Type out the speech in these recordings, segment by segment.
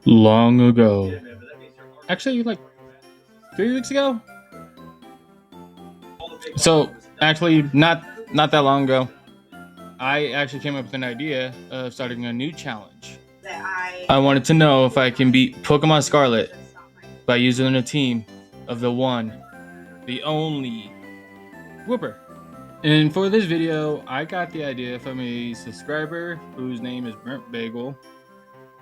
Long ago. Actually, like 3 weeks ago. So actually, not that long ago, I actually came up with an idea of starting a new challenge. I wanted to know if I can beat Pokemon Scarlet by using a team of the one, the only Wooper. And for this video, I got the idea from a subscriber whose name is Burnt Bagel.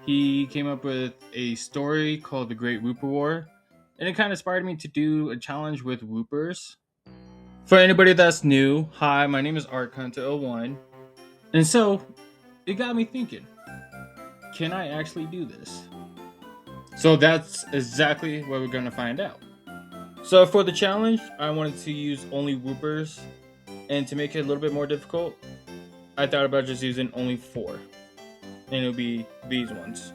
He came up with a story called the Great Wooper War, and it kind of inspired me to do a challenge with Woopers. For anybody that's new, hi, my name is ArtCunter01, and so it got me thinking, can I actually do this? So that's exactly what we're gonna find out. So for the challenge, I wanted to use only Woopers, and to make it a little bit more difficult, I thought about just using only 4, and it'll be these ones.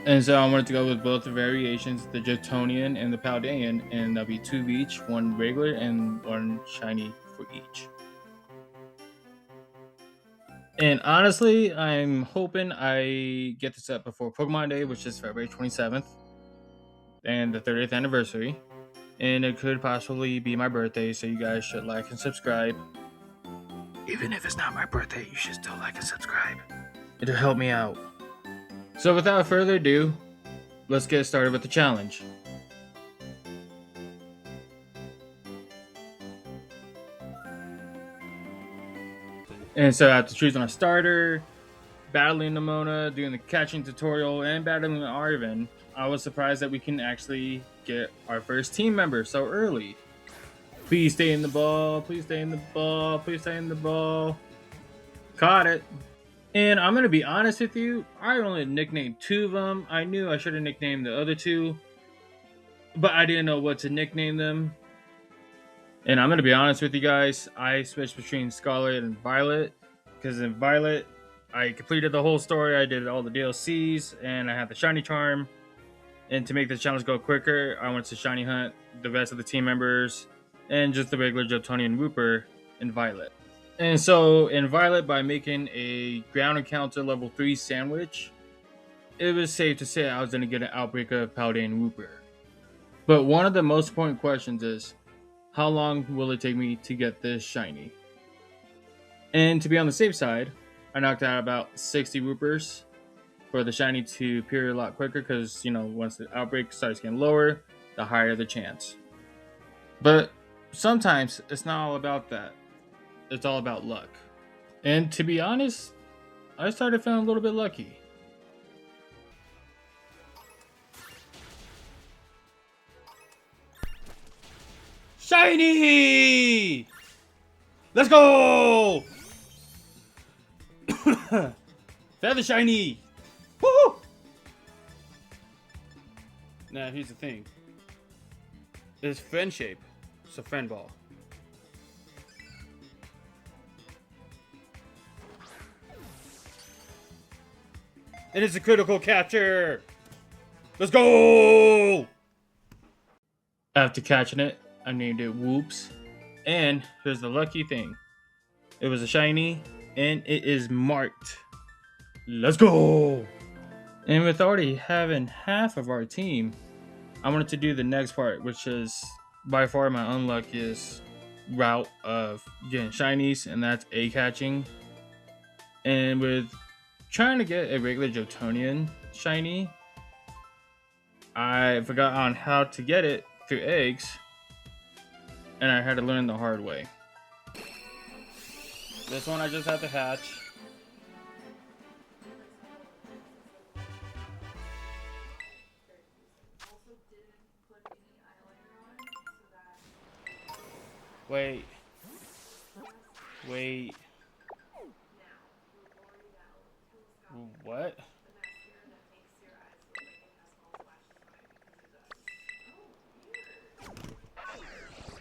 And so I wanted to go with both the variations, the Johtonian and the Paldean, and that'll be 2 of each, 1 regular and 1 shiny for each. And honestly, I'm hoping I get this up before Pokemon Day, which is February 27th, and the 30th anniversary. And it could possibly be my birthday, so you guys should like and subscribe. Even if it's not my birthday, you should still like and subscribe. It'll help me out. So without further ado, let's get started with the challenge. And so after choosing a starter, battling Nimona, doing the catching tutorial, and battling Arven, I was surprised that we can actually get our first team member so early. Please stay in the ball, please stay in the ball, please stay in the ball. Caught it. And I'm going to be honest with you, I only nicknamed 2 of them. I knew I should have nicknamed the other 2, but I didn't know what to nickname them. And I'm going to be honest with you guys, I switched between Scarlet and Violet, because in Violet, I completed the whole story, I did all the DLCs, and I had the shiny charm. And to make the challenge go quicker, I went to shiny hunt the rest of the team members, and just the regular Johtonian Wooper in Violet. And so in Violet, by making a ground encounter level 3 sandwich, it was safe to say I was going to get an outbreak of Paldean Wooper. But one of the most important questions is, how long will it take me to get this shiny? And to be on the safe side, I knocked out about 60 Woopers for the shiny to appear a lot quicker, because, you know, once the outbreak starts getting lower, the higher the chance. But sometimes it's not all about that. It's all about luck. And to be honest, I started feeling a little bit lucky. Shiny! Let's go! Feather shiny! Woo! Now here's the thing. It's friend shape. It's a friend ball. It is a critical capture! Let's go! After catching it, I named it Whoops. And here's the lucky thing. It was a shiny, and it is marked. Let's go! And with already having half of our team, I wanted to do the next part, which is by far my unluckiest route of getting shinies, and that's egg hatching. And with trying to get a regular Johtonian shiny, I forgot on how to get it through eggs, and I had to learn the hard way. This one I just have to hatch. Wait. What?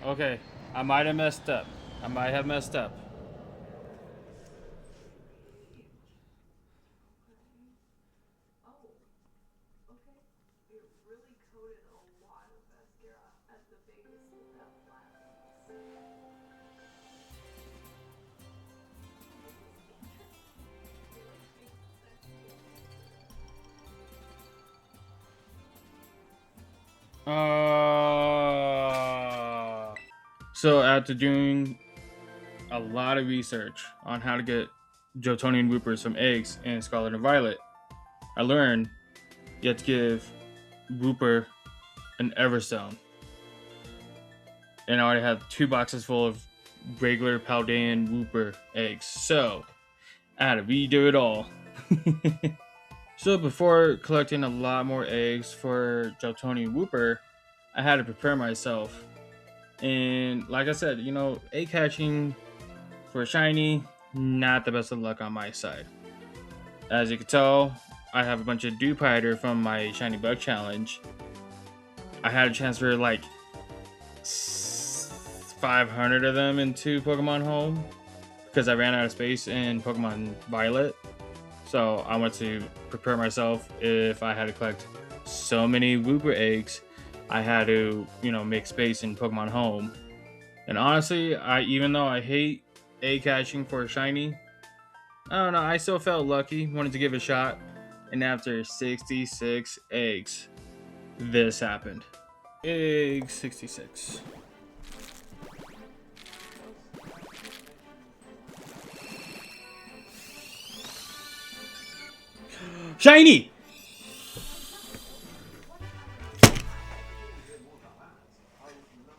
Okay, I might have messed up. So after doing a lot of research on how to get Jotonian Woopers from eggs in Scarlet and Violet, I learned you have to give Wooper an Everstone. And I already have 2 boxes full of regular Paldean Wooper eggs. So I had to redo it all. So before collecting a lot more eggs for Jotonian Wooper, I had to prepare myself. And like I said, egg hatching for a shiny, not the best of luck on my side. As you can tell, I have a bunch of Dewpider from my shiny bug challenge. I had a chance for like 500 of them into Pokemon Home because I ran out of space in Pokemon Violet. So I want to prepare myself if I had to collect so many Wooper eggs. I had to, make space in Pokemon Home. And honestly, even though I hate egg hatching for a shiny, I don't know, I still felt lucky, wanted to give it a shot. And after 66 eggs, this happened. Egg 66. Shiny!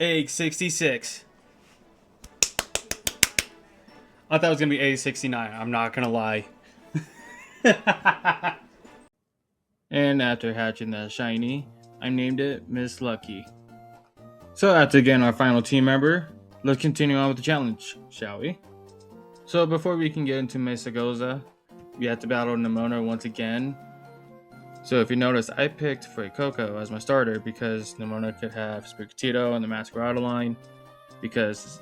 Egg 66. I thought it was going to be egg 69. I'm not going to lie. And after hatching that shiny, I named it Miss Lucky. So after getting our final team member, let's continue on with the challenge, shall we? So before we can get into Mesagoza, we have to battle Nemona once again. So if you notice, I picked Fuecoco as my starter because Nemona could have Sprigatito and the Masquerado line because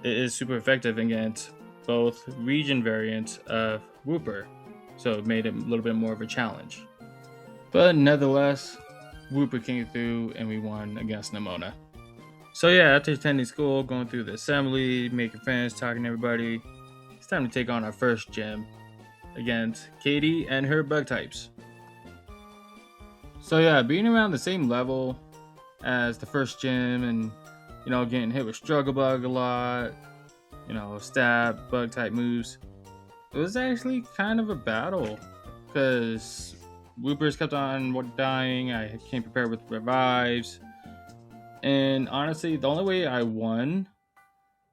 it is super effective against both region variants of Wooper. So it made it a little bit more of a challenge. But nevertheless, Wooper came through and we won against Nemona. So yeah, after attending school, going through the assembly, making friends, talking to everybody, it's time to take on our first gym against Katie and her bug types. So yeah, being around the same level as the first gym and, getting hit with Struggle Bug a lot, stab, bug type moves, it was actually kind of a battle because Woopers kept on dying. I came prepared with revives. And honestly, the only way I won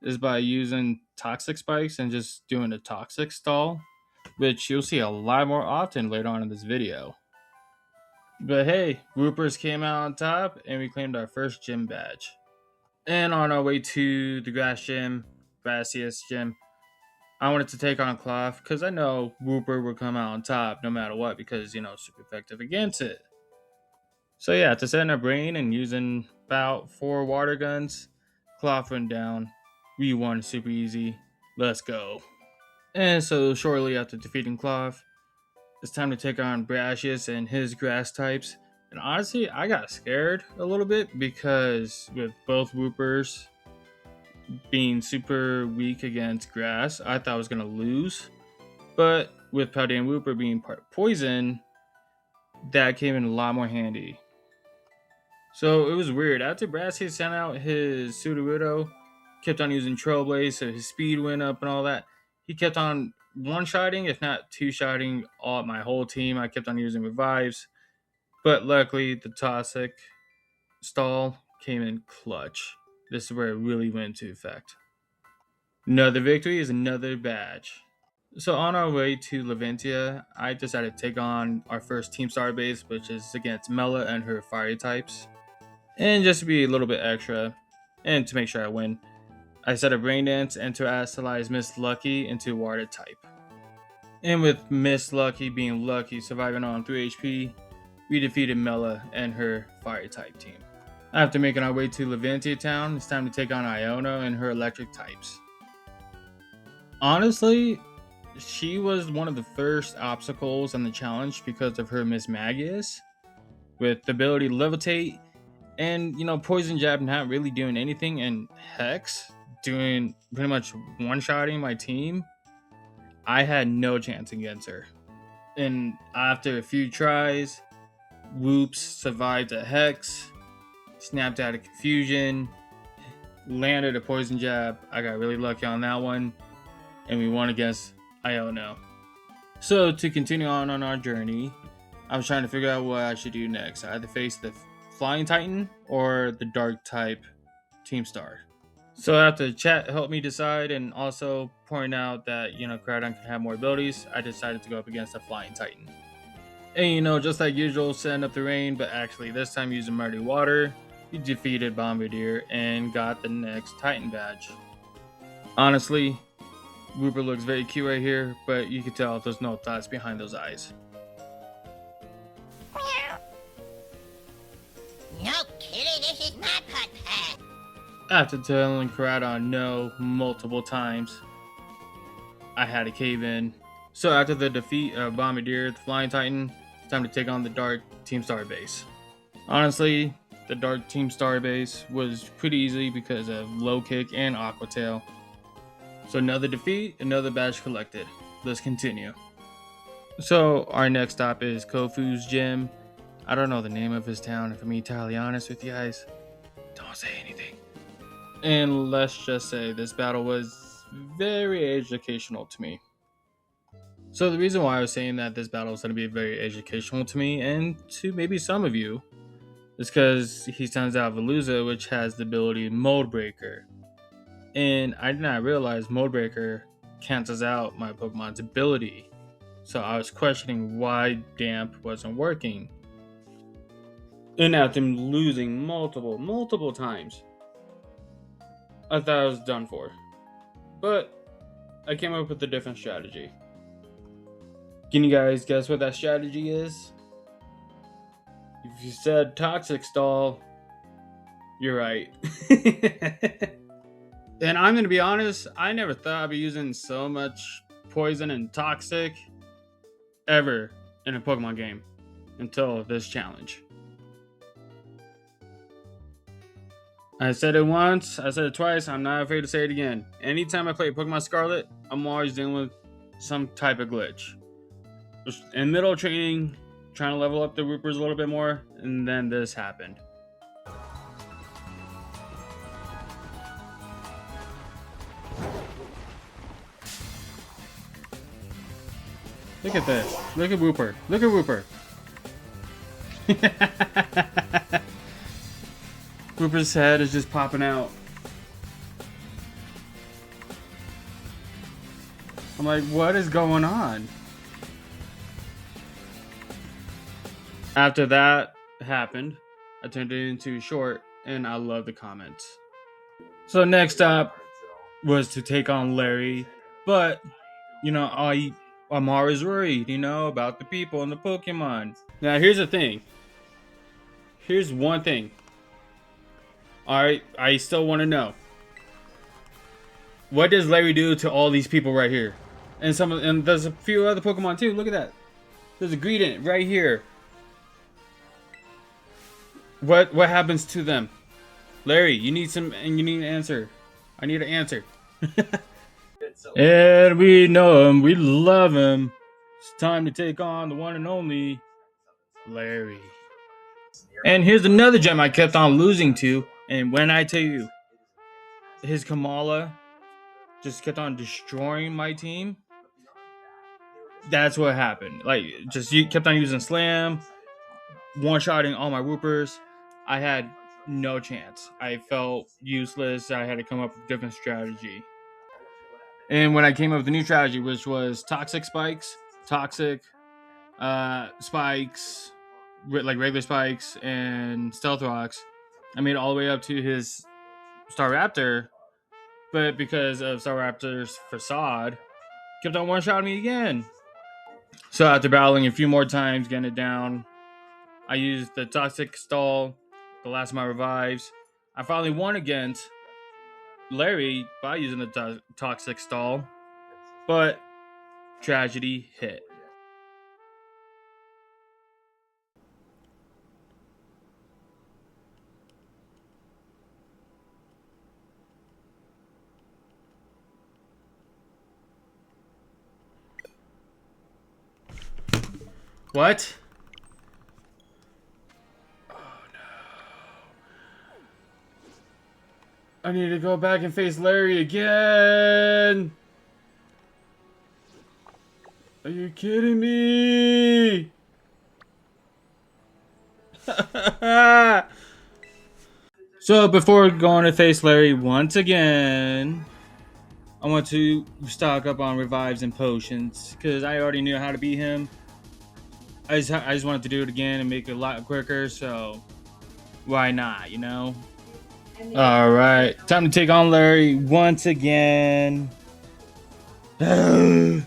is by using toxic spikes and just doing a toxic stall, which you'll see a lot more often later on in this video. But hey, Woopers came out on top and we claimed our first gym badge. And on our way to the grassiest gym, I wanted to take on Cloth because I know Wooper would come out on top no matter what because, super effective against it. So yeah, to set in our brain and using about 4 water guns, Cloth went down. We won super easy. Let's go. And so shortly after defeating Cloth, it's time to take on Brashius and his grass types. And honestly, I got scared a little bit because with both Woopers being super weak against grass, I thought I was going to lose. But with Paldean Wooper being part poison, that came in a lot more handy. So it was weird. After Brashius sent out his Sudowoodo, kept on using Trailblaze, so his speed went up and all that. He kept on one-shotting, if not two-shotting, my whole team. I kept on using revives. But luckily, the Toxic stall came in clutch. This is where it really went into effect. Another victory is another badge. So on our way to Laventia, I decided to take on our first team star base, which is against Mela and her fire types. And just to be a little bit extra, and to make sure I win, I set a Brain Dance and to Astalize Miss Lucky into Water type. And with Miss Lucky being lucky, surviving on 3 HP, we defeated Mela and her fire type team. After making our way to Laventia Town, it's time to take on Iona and her electric types. Honestly, she was one of the first obstacles on the challenge because of her Miss Magius, with the ability to levitate, and Poison Jab not really doing anything, and Hex doing pretty much one-shotting my team. I had no chance against her. And after a few tries, Whoops survived a Hex, snapped out of confusion, landed a poison jab. I got really lucky on that one, and we won against Iono. So to continue on our journey, I was trying to figure out what I should do next. I had to face the Flying Titan or the Dark type Team Star. So after the chat helped me decide, and also point out that Crowdon can have more abilities, I decided to go up against the Flying Titan. And just like usual, setting up the rain, but actually this time using Muddy Water, he defeated Bombardier and got the next Titan badge. Honestly, Wooper looks very cute right here, but you can tell there's no thoughts behind those eyes. No kidding, this is my putt pad. After telling Crowdon no multiple times, I had to cave in. So after the defeat of Bombardier, the Flying Titan, it's time to take on the Dark Team Star base. Honestly, the Dark Team Star base was pretty easy because of Low Kick and Aqua Tail. So another defeat, another badge collected. Let's continue. So our next stop is Kofu's gym. I don't know the name of his town, if I'm entirely honest with you guys. Don't say anything. And let's just say this battle was very educational to me. So the reason why I was saying that this battle is going to be very educational to me, and to maybe some of you, is because he sends out Veluza, which has the ability Mold Breaker. And I did not realize Mold Breaker cancels out my Pokemon's ability. So I was questioning why Damp wasn't working. And after losing multiple times, I thought I was done for. But I came up with a different strategy. Can you guys guess what that strategy is? If you said Toxic Stall, you're right. And I'm going to be honest, I never thought I'd be using so much poison and toxic ever in a Pokemon game until this challenge. I said it once, I said it twice, I'm not afraid to say it again. Anytime I play Pokemon Scarlet, I'm always dealing with some type of glitch. In middle of training, trying to level up the Woopers a little bit more, and then this happened. Look at this. Look at Wooper. Look at Wooper. Wooper's head is just popping out. I'm like, what is going on? After that happened, I turned it into short, and I love the comments. So next up was to take on Larry, but I'm always worried, about the people and the Pokemon. Now here's the thing. Here's one thing. Alright, I still want to know. What does Larry do to all these people right here? And there's a few other Pokemon too. Look at that. There's a Greedent right here. What happens to them? Larry, you need an answer. I need an answer. And we know him, we love him. It's time to take on the one and only Larry. And here's another gem I kept on losing to, and when I tell you, his Kamala just kept on destroying my team. That's what happened. You kept on using Slam, one-shotting all my Woopers. I had no chance. I felt useless. I had to come up with a different strategy. And when I came up with the new strategy, which was Toxic Spikes, Toxic Spikes, like regular Spikes, and Stealth Rocks, I made it all the way up to his Staraptor. But because of Staraptor's facade, kept on one-shotting me again. So after battling a few more times, getting it down, I used the Toxic Stall, the last of my revives. I finally won against Larry by using the Toxic Stall, but tragedy hit. What? Oh no. I need to go back and face Larry again. Are you kidding me? So before going to face Larry once again, I want to stock up on revives and potions because I already knew how to beat him. I just wanted to do it again and make it a lot quicker, so why not, you know? Alright, time to take on Larry once again. And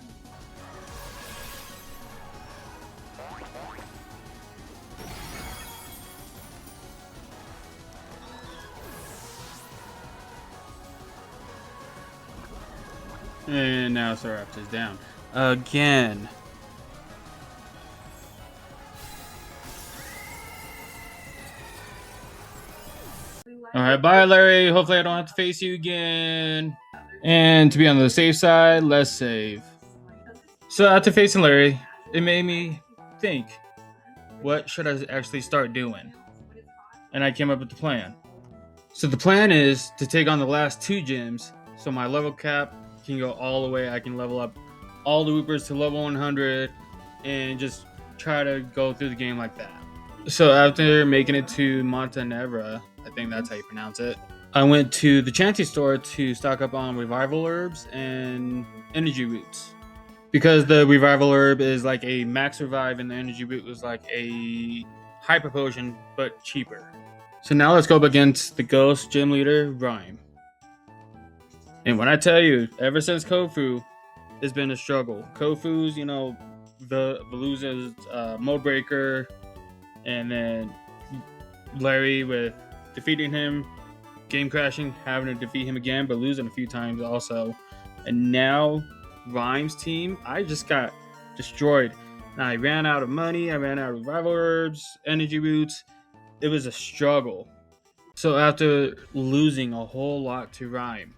now Staraptor's down. Again. Alright, bye Larry. Hopefully I don't have to face you again. And to be on the safe side, let's save. So after facing Larry, it made me think, what should I actually start doing? And I came up with the plan. So the plan is to take on the last 2 gyms, so my level cap can go all the way. I can level up all the Woopers to level 100 and just try to go through the game like that. So after making it to Montenevra, I think that's how you pronounce it, I went to the Chancy store to stock up on revival herbs and energy roots. Because the revival herb is like a max revive and the energy root was like a hyper potion, but cheaper. So now let's go up against the ghost gym leader, Rhyme. And when I tell you, ever since Kofu, it's been a struggle. Kofu's, you know, the Veluza's mode breaker, and then Larry with defeating him, game crashing, having to defeat him again, but losing a few times also. And now Rhyme's team, I just got destroyed. Now I ran out of money, I ran out of revival herbs, energy roots. It was a struggle. So after losing a whole lot to Rhyme,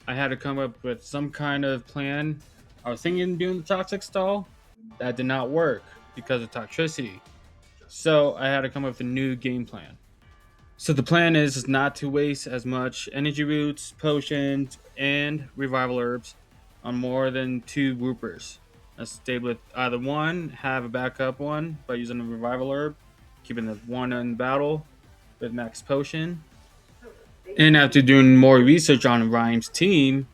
I had to come up with some kind of plan. I was thinking of doing the toxic stall. That did not work because of toxicity. So I had to come up with a new game plan. So the plan is not to waste as much energy roots, potions, and revival herbs on more than 2 Woopers. Let's stay with either one, have a backup one by using a revival herb, keeping the one in battle with max potion. And after doing more research on Rhyme's team,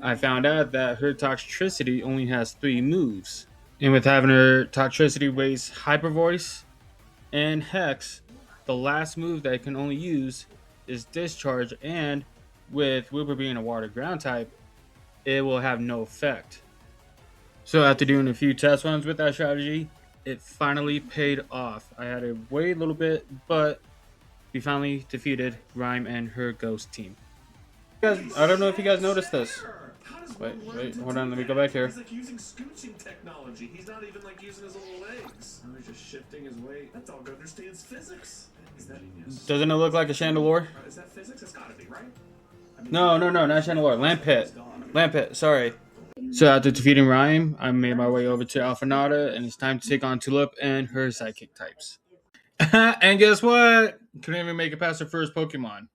I found out that her Toxtricity only has 3 moves. And with having her Toxtricity waste Hyper Voice and Hex, the last move that I can only use is Discharge, and with Wooper being a water ground type, it will have no effect. So after doing a few test runs with that strategy, it finally paid off. I had to wait a little bit, but we finally defeated Rhyme and her ghost team. Guys, I don't know if you guys noticed this. Wait, hold on, let me go back here. He's like using scooching technology. He's not even like using his little legs. He's just shifting his weight. That dog understands physics. Is that genius? Doesn't it look like a Chandelure? Is that physics? It's gotta be, right? I mean, No, not Chandelure. Lampit, sorry. So after defeating Rhyme, I made my way over to Alphanata, and it's time to take on Tulip and her sidekick types. And guess what? Couldn't even make it past her first Pokemon.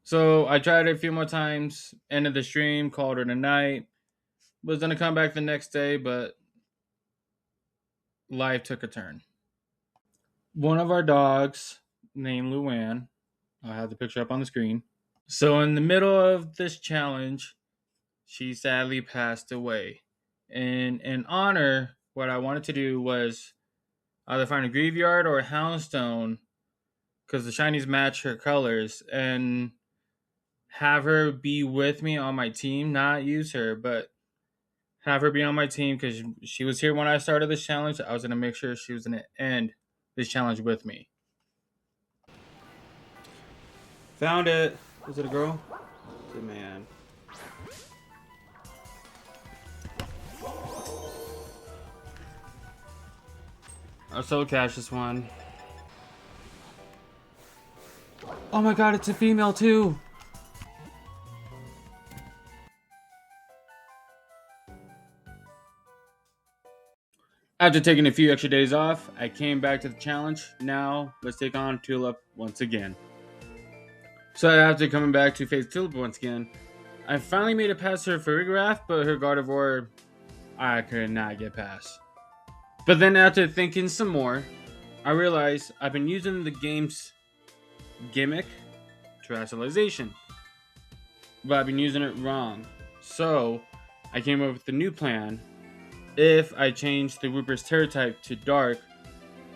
So I tried it a few more times, ended the stream, called it a night. Was gonna come back the next day, but life took a turn. One of our dogs, named Luann, I'll have the picture up on the screen. So in the middle of this challenge, she sadly passed away. And in honor, what I wanted to do was either find a graveyard or a houndstone, because the shinies match her colors, and have her be with me on my team, not use her, but have her be on my team because she was here when I started this challenge. I was going to make sure she was going to end this challenge with me. Found it. Was it a girl? It's a man. I'll solo cash this one. Oh my god, it's a female too! After taking a few extra days off, I came back to the challenge. Now, let's take on Tulip once again. So after coming back to face Tulip once again, I finally made it past her Farigiraf, but her Gardevoir, I could not get past. But then after thinking some more, I realized I've been using the game's gimmick, terrestrialization, but I've been using it wrong. So I came up with a new plan. If I change the Wooper's Terra type to Dark,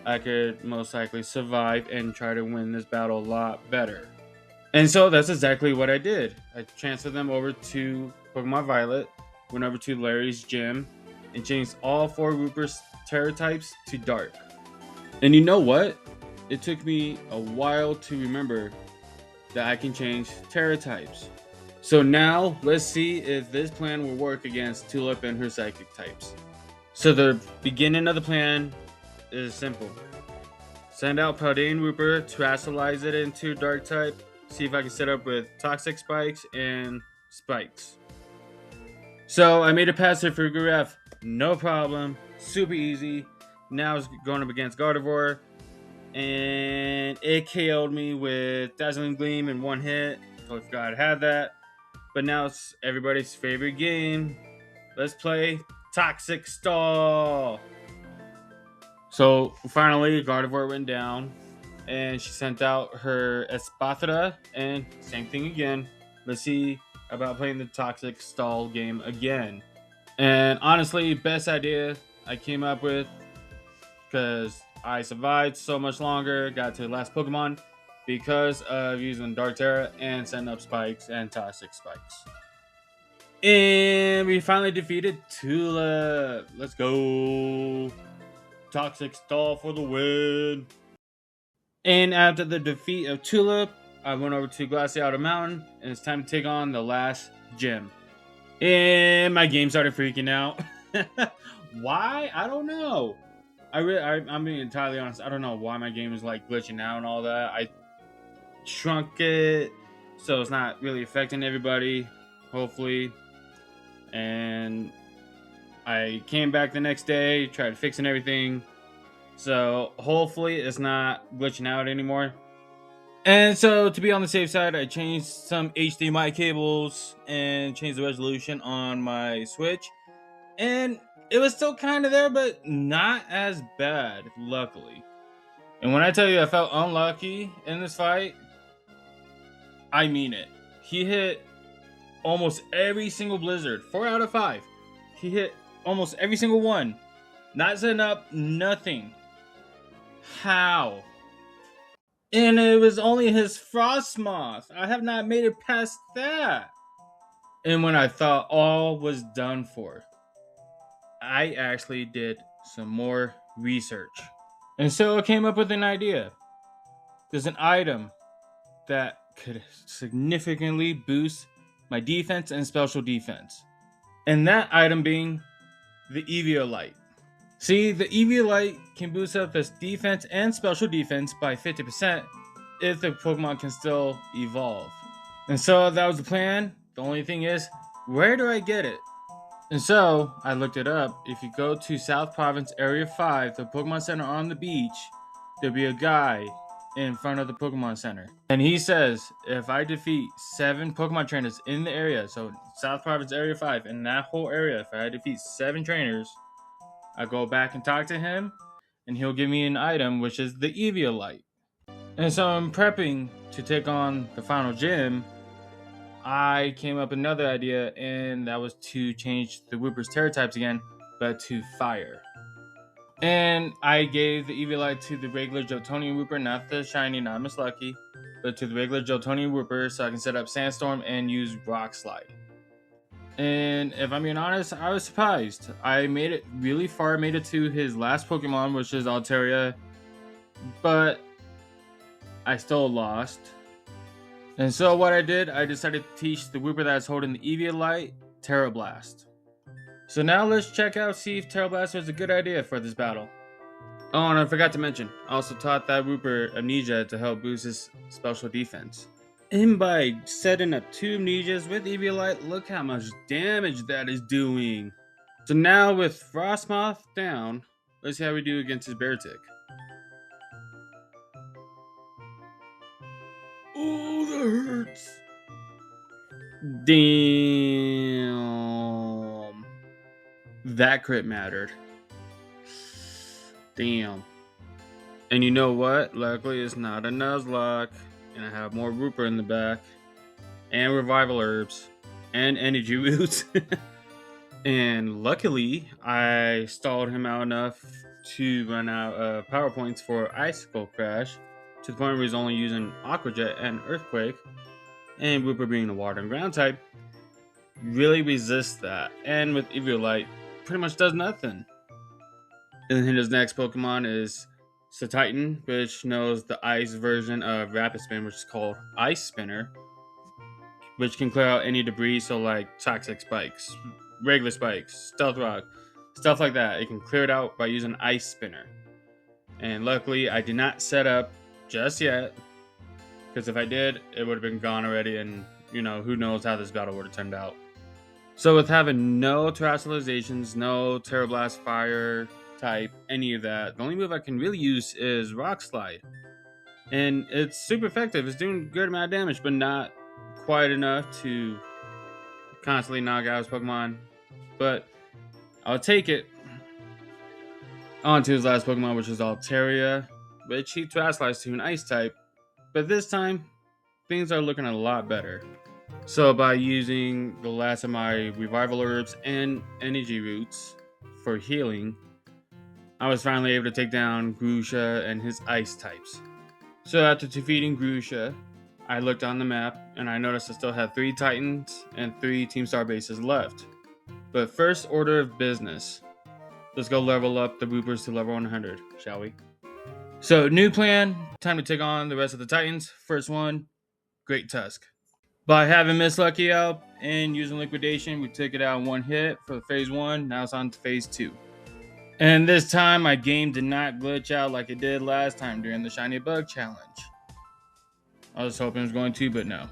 I could most likely survive and try to win this battle a lot better. And so that's exactly what I did. I transferred them over to Pokemon Violet, went over to Larry's gym, and changed all 4 Wooper's Terra types to Dark. And you know what? It took me a while to remember that I can change Terra types. So now, let's see if this plan will work against Tulip and her Psychic types. So the beginning of the plan is simple. Send out Paldean Wooper, terrestrialize it into Dark type, see if I can set up with Toxic Spikes and Spikes. So I made it past it for Farigiraf, no problem, super easy. Now it's going up against Gardevoir, and it KO'd me with Dazzling Gleam in 1 hit. Totally forgot I had that. But now it's everybody's favorite game. Let's play Toxic Stall. So finally, Gardevoir went down, and she sent out her Espathra, and same thing again. Let's see about playing the Toxic Stall game again. And honestly, best idea I came up with, because I survived so much longer, got to the last Pokemon, because of using Dark Terra and setting up Spikes and Toxic Spikes. And we finally defeated Tulip. Let's go. Toxic Stall for the win. And after the defeat of Tulip, I went over to Glaciata Mountain, and it's time to take on the last gym. And my game started freaking out. Why? I don't know. I'm being entirely honest. I don't know why my game is like glitching out and all that. I shrunk it so it's not really affecting everybody, hopefully. And I came back the next day, tried fixing everything. So hopefully it's not glitching out anymore. And so to be on the safe side, I changed some HDMI cables and changed the resolution on my Switch. And it was still kind of there, but not as bad, luckily. And when I tell you I felt unlucky in this fight, I mean it. He hit almost every single blizzard, 4 out of 5. He hit almost every single one. Not setting up nothing. How? And it was only his Frostmoth. I have not made it past that. And when I thought all was done for, I actually did some more research. And so I came up with an idea. There's an item that could significantly boost my defense and special defense. And that item being the Eviolite. See, the Eviolite can boost up its defense and special defense by 50% if the Pokemon can still evolve. And so that was the plan. The only thing is, where do I get it? And so I looked it up. If you go to South Province Area 5, the Pokemon Center on the beach, there'll be a guy in front of the Pokemon Center. And he says, if I defeat 7 Pokemon trainers in the area, so South Province Area 5, in that whole area, if I defeat 7 trainers, I go back and talk to him, and he'll give me an item, which is the Eviolite. And so I'm prepping to take on the final gym. I came up with another idea, and that was to change the Wooper's Terra types again, but to fire. And I gave the Eviolite to the regular Johtonian Wooper, not the shiny, not Miss Lucky, but to the regular Johtonian Wooper, so I can set up Sandstorm and use Rock Slide. And if I'm being honest, I was surprised. I made it really far, made it to his last Pokemon, which is Altaria, but I still lost. And so what I did, I decided to teach the Wooper that's holding the Eviolite Terra Blast. So now let's check out, see if Terra Blast was a good idea for this battle. Oh, and I forgot to mention, I also taught that Wooper Amnesia to help boost his special defense. And by setting up 2 Amnesias with Eviolite, look how much damage that is doing. So now with Frostmoth down, let's see how we do against his Beartic. Oh, that hurts. Damn. That crit mattered. Damn. And you know what? Luckily, it's not a Nuzlocke. And I have more Wooper in the back. And Revival Herbs. And Energy Roots. And luckily, I stalled him out enough to run out of power points for Icicle Crash. To the point where he's only using Aqua Jet and Earthquake. And Wooper being the water and ground type really resists that. And with Eviolite, pretty much does nothing. And then his next Pokemon is Titan, which knows the ice version of Rapid Spin, which is called Ice Spinner, which can clear out any debris, so like toxic spikes, regular spikes, stealth rock, stuff like that. It can clear it out by using Ice Spinner. And luckily, I did not set up just yet, because if I did, it would have been gone already, and you know, who knows how this battle would have turned out. So with having no Terrasilizations, no Terra Blast Fire type, any of that, the only move I can really use is Rock Slide. And it's super effective. It's doing a good amount of damage, but not quite enough to constantly knock out his Pokemon. But I'll take it. On to his last Pokemon, which is Altaria, which he Terrasilize to an Ice type. But this time, things are looking a lot better. So by using the last of my Revival Herbs and Energy Roots for healing, I was finally able to take down Grusha and his Ice types. So after defeating Grusha, I looked on the map and I noticed I still had 3 Titans and 3 Team Star bases left. But first order of business, let's go level up the Woopers to level 100, shall we? So new plan, time to take on the rest of the Titans. First one, Great Tusk. By having Miss Lucky out and using Liquidation, we took it out in one hit for phase 1. Now it's on to phase 2. And this time, my game did not glitch out like it did last time during the Shiny Bug Challenge. I was hoping it was going to, but no.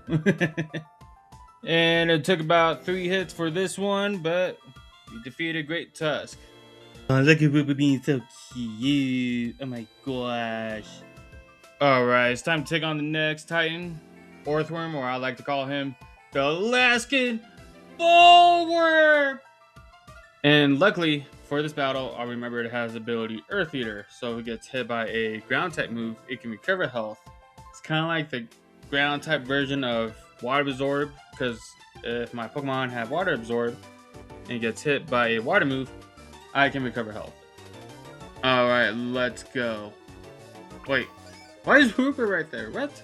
And it took about 3 hits for this one, but we defeated Great Tusk. Oh, look at Wooper being so cute. Oh my gosh. Alright, it's time to take on the next Titan, Orthworm, or I like to call him the Alaskan Bullworm. And luckily, for this battle, I remember it has the ability Earth Eater, so if it gets hit by a ground type move, it can recover health. It's kind of like the ground type version of Water Absorb, because if my Pokemon have Water Absorb and gets hit by a water move, I can recover health. Alright, let's go. Wait, why is Wooper right there? What?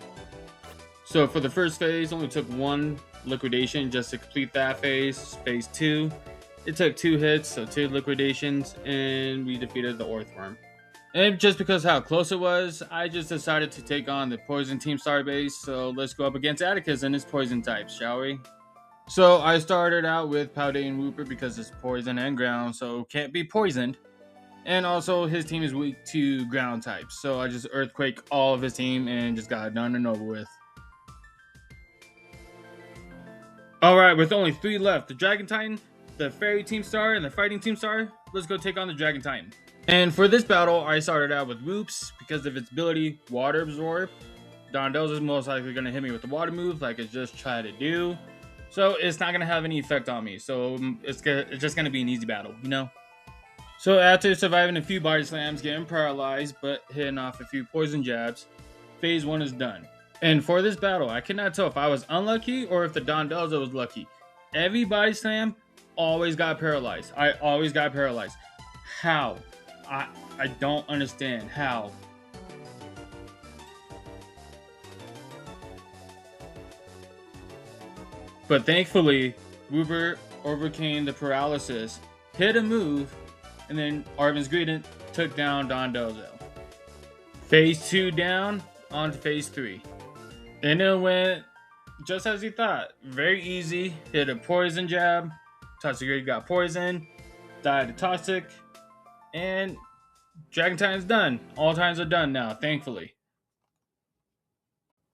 So for the first phase, only took 1 liquidation just to complete that phase. Phase 2. It took 2 hits, so 2 liquidations, and we defeated the Orthworm. And just because how close it was, I just decided to take on the Poison Team Star base, so let's go up against Atticus and his Poison types, shall we? So I started out with Paldean Wooper because it's Poison and Ground, so can't be poisoned. And also, his team is weak to Ground types, so I just Earthquake all of his team and just got it done and over with. Alright, with only 3 left, the Dragon Titan, the Fairy Team Star, and the Fighting Team Star, let's go take on the Dragon Titan. And for this battle, I started out with Whoops because of its ability Water Absorb. Dondel's is most likely going to hit me with the water move like it just tried to do. So it's not going to have any effect on me. So it's just going to be an easy battle, you know? So after surviving a few body slams, getting paralyzed, but hitting off a few poison jabs, phase 1 is done. And for this battle, I cannot tell if I was unlucky or if the Dondelza was lucky. Every body slam always got paralyzed. I always got paralyzed. How? I don't understand how. But thankfully, Wooper overcame the paralysis, hit a move, and then Arvin's Greedent took down Dondozo. Phase 2 down, on to phase 3. And it went just as he thought. Very easy. Hit a poison jab. Toxicity got poisoned. Died to Toxic. And Dragon Titan's done. All times are done now, thankfully.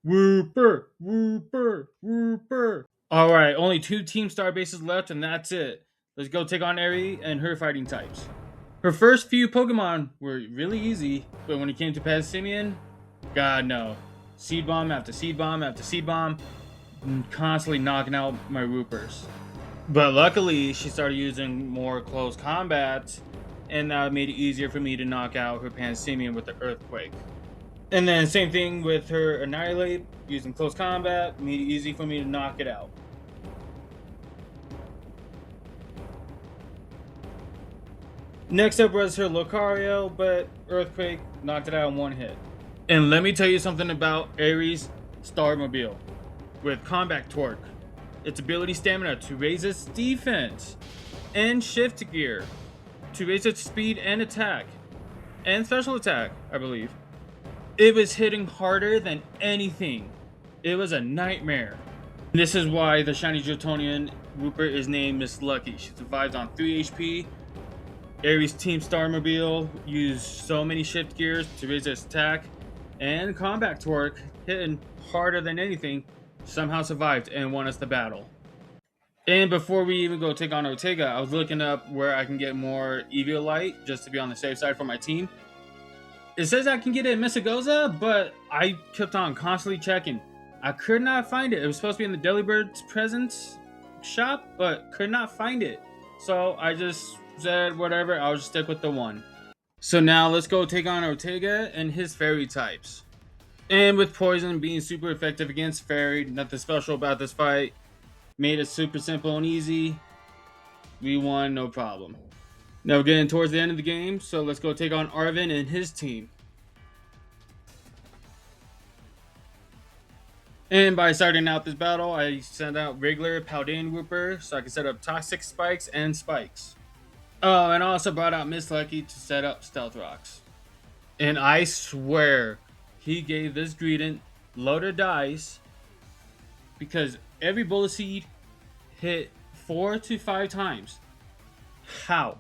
Wooper! Wooper! Wooper! Alright, only 2 Team Star bases left and that's it. Let's go take on Eri and her fighting types. Her first few Pokemon were really easy, but when it came to Passimian, God no. Seed bomb after seed bomb after seed bomb, constantly knocking out my Woopers. But luckily, she started using more close combat, and that made it easier for me to knock out her Pansemian with the Earthquake. And then same thing with her Annihilate, using close combat, made it easy for me to knock it out. Next up was her Lucario, but Earthquake knocked it out in one hit. And let me tell you something about Aries Starmobile. With Combat Torque, its ability stamina to raise its defense, and Shift Gear to raise its speed and attack, and special attack, I believe. It was hitting harder than anything. It was a nightmare. This is why the Shiny Draconian Wooper is named Miss Lucky. She survives on 3 HP. Aries Team Starmobile used so many shift gears to raise its attack, and Combat Torque, hitting harder than anything, somehow survived and won us the battle. And before we even go take on Ortega, I was looking up where I can get more Eviolite just to be on the safe side for my team. It says I can get it in Messagoza, but I kept on constantly checking. I could not find it. It was supposed to be in the Delibird's Presents shop, but could not find it. So I just said whatever, I'll just stick with the one. So now let's go take on Ortega and his fairy types. And with Poison being super effective against Fairy, nothing special about this fight. Made it super simple and easy. We won, no problem. Now we're getting towards the end of the game, so let's go take on Arvin and his team. And by starting out this battle, I sent out regular Paldean Wooper so I can set up Toxic Spikes and Spikes. Oh, and I also brought out Miss Lucky to set up Stealth Rocks. And I swear, he gave this Greedent loaded dice because every Bullet Seed hit 4 to 5 times. How?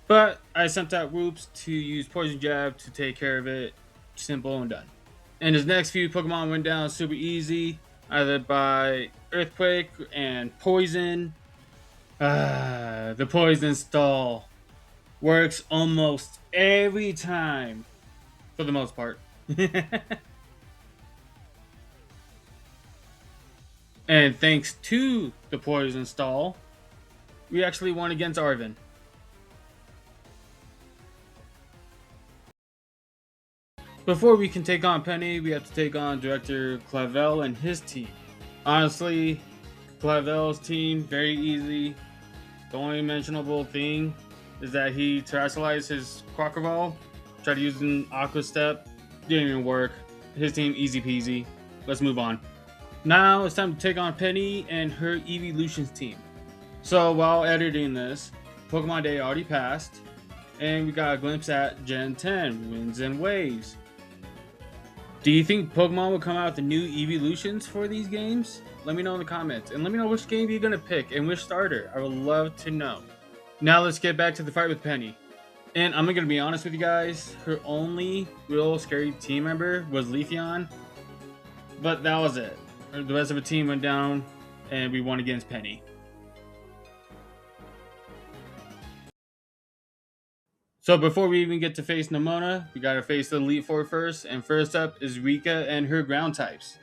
But I sent out Whoops to use Poison Jab to take care of it. Simple and done. And his next few Pokemon went down super easy, either by Earthquake and Poison. The Poison Stall works almost every time, for the most part. And thanks to the Poison Stall, we actually won against Arvin. Before we can take on Penny, we have to take on Director Clavel and his team. Honestly, Clavel's team, very easy. The only mentionable thing is that he terrestrialized his Quaquaval, tried to use an Aqua Step, didn't even work. His team, easy peasy. Let's move on. Now it's time to take on Penny and her Evolutions team. So while editing this, Pokemon Day already passed, and we got a glimpse at Gen 10, Winds and Waves. Do you think Pokemon will come out with the new Evolutions for these games? Let me know in the comments, and let me know which game you're gonna pick and which starter. I would love to know. Now let's get back to the fight with Penny. And I'm gonna be honest with you guys, her only real scary team member was Leafeon, but that was it. The rest of the team went down, and we won against Penny. So before we even get to face Nemona, we gotta face the Elite Four first, and first up is Rika and her ground types.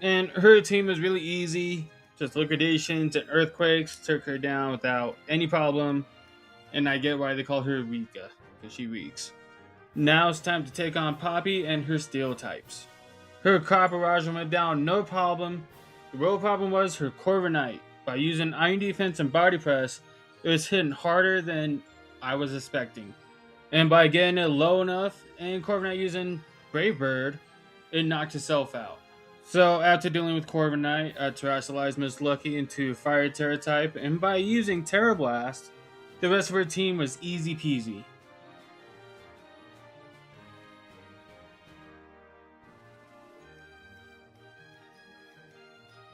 And her team was really easy, just liquidations and earthquakes took her down without any problem, and I get why they call her Rika, because she reeks. Now it's time to take on Poppy and her steel types. Her Copperage went down no problem. The real problem was her Corviknight. By using Iron Defense and Body Press, it was hitting harder than I was expecting. And by getting it low enough and Corviknight using Brave Bird, it knocked itself out. So after dealing with Corviknight, I terrestrialized Miss Lucky into Fire Terra type, and by using Terra Blast, the rest of her team was easy peasy.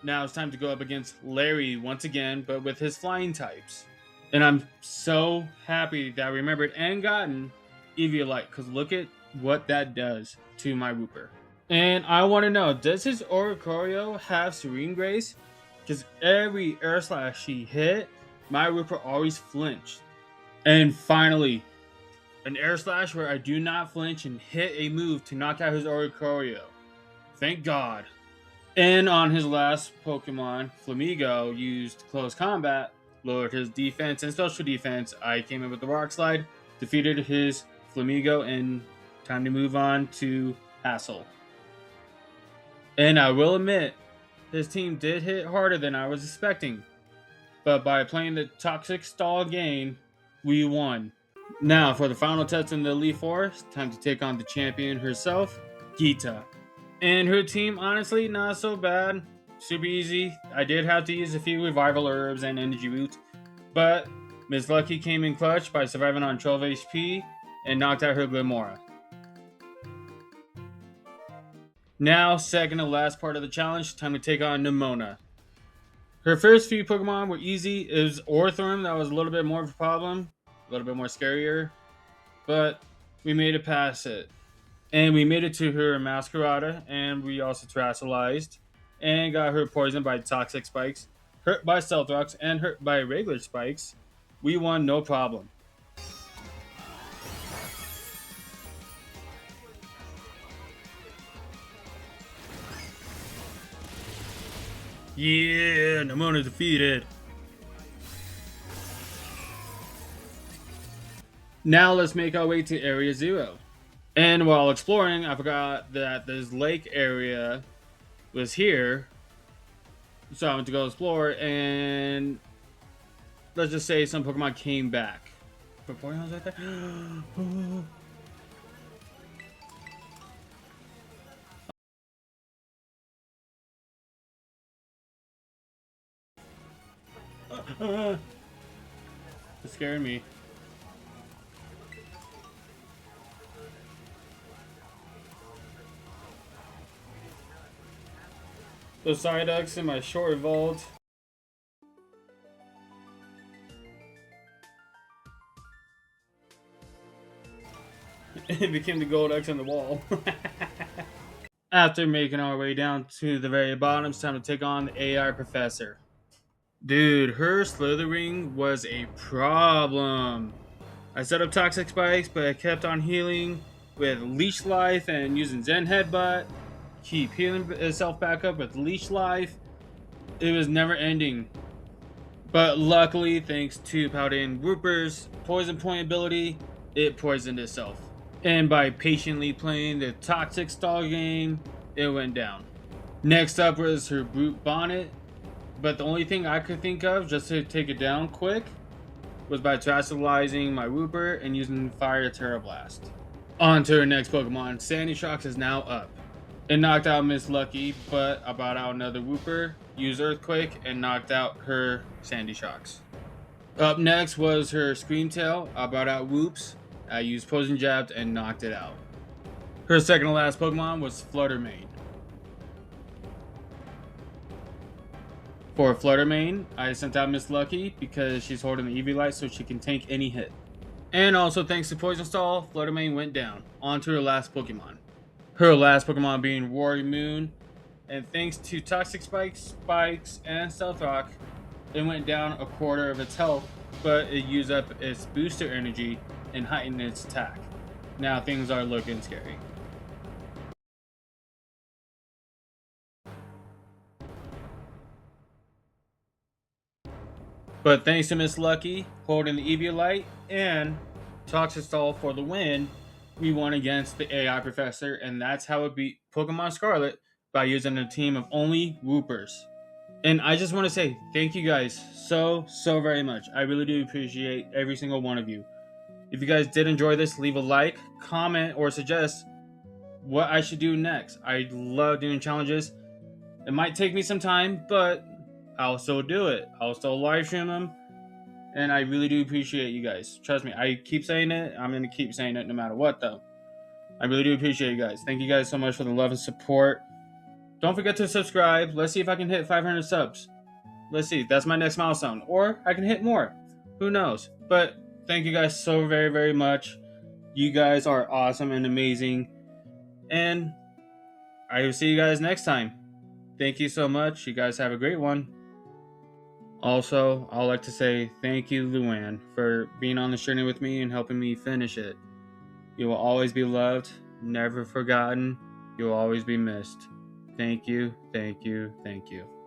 Now it's time to go up against Larry once again, but with his flying types. And I'm so happy that I remembered and gotten Eviolite, because look at what that does to my Wooper. And I want to know, does his Oricorio have Serene Grace? Because every Air Slash he hit, my Wooper always flinched. And finally, an Air Slash where I do not flinch and hit a move to knock out his Oricorio. Thank God. And on his last Pokemon, Flamigo used close combat, lowered his defense and special defense. I came in with the Rock Slide, defeated his Flamigo, and time to move on to Hassel. And I will admit, his team did hit harder than I was expecting. But by playing the Toxic Stall game, we won. Now, for the final test in the Elite Four, time to take on the champion herself, Geeta. And her team, honestly, not so bad. Super easy. I did have to use a few revival herbs and energy boots, but Miss Lucky came in clutch by surviving on 12 HP and knocked out her Glimora. Now, second to last part of the challenge, time to take on Nimona. Her first few Pokemon were easy. It was Orthworm that was a little bit more of a problem, a little bit more scarier, but we made it past it. And we made it to her Masquerada, and we also terrestrialized and got her poisoned by toxic spikes, hurt by stealth rocks, and hurt by regular spikes. We won no problem. Yeah, Nimona defeated. Now let's make our way to Area 0. And while exploring, I forgot that this lake area was here. So I went to go explore, and let's just say some Pokemon came back. Vaporeon's right there. It scared me. Those Psyducks in my short evolved. It became the Goldex on the wall. After making our way down to the very bottom, it's time to take on the AI Professor. Dude, her slithering was a problem. I set up Toxic Spikes, but I kept on healing with Leech Life and using Zen Headbutt. Keep healing itself back up with Leech Life. It was never ending. But luckily, thanks to Powder Wooper's Poison Point ability, it poisoned itself. And by patiently playing the Toxic Stall game, it went down. Next up was her Brute Bonnet. But the only thing I could think of just to take it down quick was by terrestrializing my Wooper and using Fire Terra Blast. On to her next Pokemon. Sandy Shocks is now up. It knocked out Miss Lucky, but I brought out another Wooper, used Earthquake, and knocked out her Sandy Shocks. Up next was her Screamtail. I brought out Whoops. I used Poison Jabbed and knocked it out. Her second to last Pokemon was Fluttermane. For Fluttermane, I sent out Miss Lucky because she's holding the Eevee Light so she can tank any hit. And also thanks to Poison Stall, Fluttermane went down. On to her last Pokemon. Her last Pokemon being Roaring Moon. And thanks to Toxic Spikes, and Stealth Rock, it went down a quarter of its health, but it used up its booster energy and heightened its attack. Now things are looking scary. But thanks to Miss Lucky holding the Eviolite and Toxic Stall for the win, we won against the AI Professor, and that's how it beat Pokemon Scarlet by using a team of only Woopers. And I just want to say thank you guys so very much. I really do appreciate every single one of you. If you guys did enjoy this, leave a like, comment, or suggest what I should do next. I love doing challenges. It might take me some time, but I'll still do it. I'll still live stream them. And I really do appreciate you guys. Trust me, I keep saying it. I'm going to keep saying it no matter what, though. I really do appreciate you guys. Thank you guys so much for the love and support. Don't forget to subscribe. Let's see if I can hit 500 subs. Let's see. That's my next milestone. Or I can hit more. Who knows? But thank you guys so very much. You guys are awesome and amazing. And I will see you guys next time. Thank you so much. You guys have a great one. Also, I'd like to say thank you, Luann, for being on this journey with me and helping me finish it. You will always be loved, never forgotten. You will always be missed. Thank you, thank you, thank you.